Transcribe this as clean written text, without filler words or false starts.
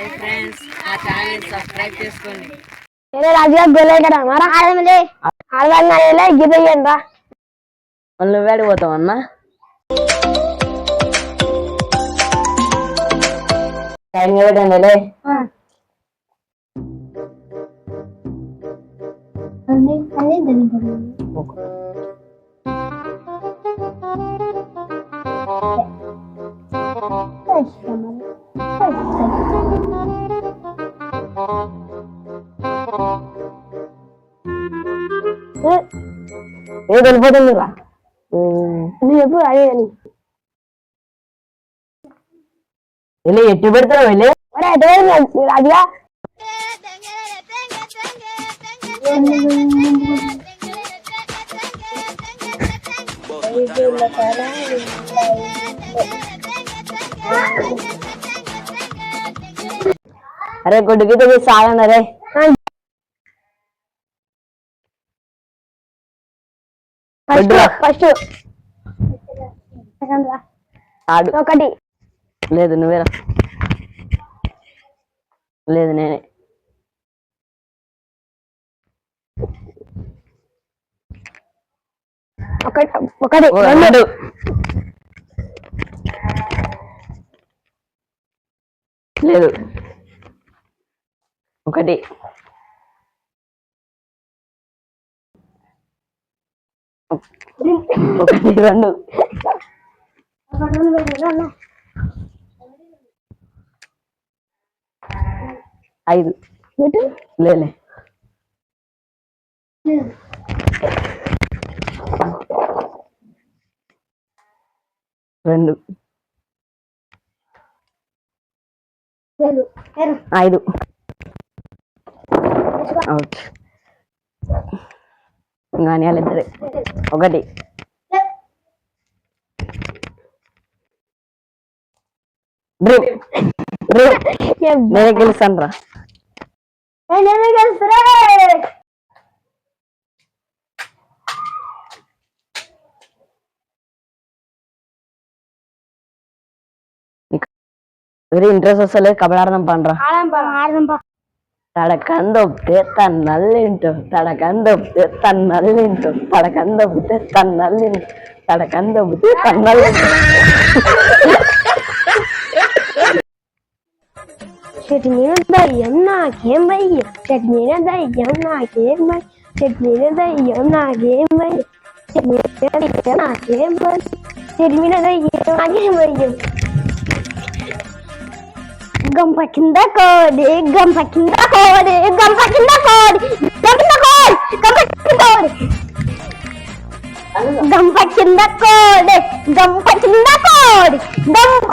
Hi friends, మా channel subscribe చేసుకోండి. రాజుగా గొలే కదా మరి ఆడలే ఆడవాళ్ళ గిద్దయ్యండి రా. నువ్వు వేడిపోతావు అన్నా. పెట్టండి వెళ్ళిపోతుంది రా. నువ్వు చెప్పు అదే అని వెళ్ళి ఎట్టి పెడతావు వెళ్ళి రాజుగా అరే గుడ్డు గీత సాగండి. అరే ఫస్ట్ ఆడు. ఒకటి లేదు నువ్వేరా. లేదు నేనే. ఒకటి రెండు. లేదు ఒకటి. ఒకటి రెండు. ఐదు. లేలే రెండు. ఐదు. అవుట్. ఇంకా ఇద్దరే. ఒకటి. నేనే గెలుస్తాను రా. ఇంట్రెస్ట్ వస్తలే. కబడ్డీ ఆడదాం పండ్రా. తడకందొప్తే తన్నల్లింటూ తడకందొప్తే తన్నల్లింటూ తడకందొప్తే తన్నల్లింటూ తడకందొప్తే తన్నల్లింటూ. చట్నీన దయ్యం నాకేం భయ్య, చట్నీన దయ్యం నాకేం భయ్య, చట్నీన దయ్యం నాకేం భయ్య, చట్నీన దయ్యం నాకేం భయ్య, చట్నీన దయ్యం నాకేం భయ్య. గంప కింద కోడి గంప కింద కోడి గంప కింద కోడి గంప కింద కోడి గంప కింద కోడి గంప కింద కోడి గంప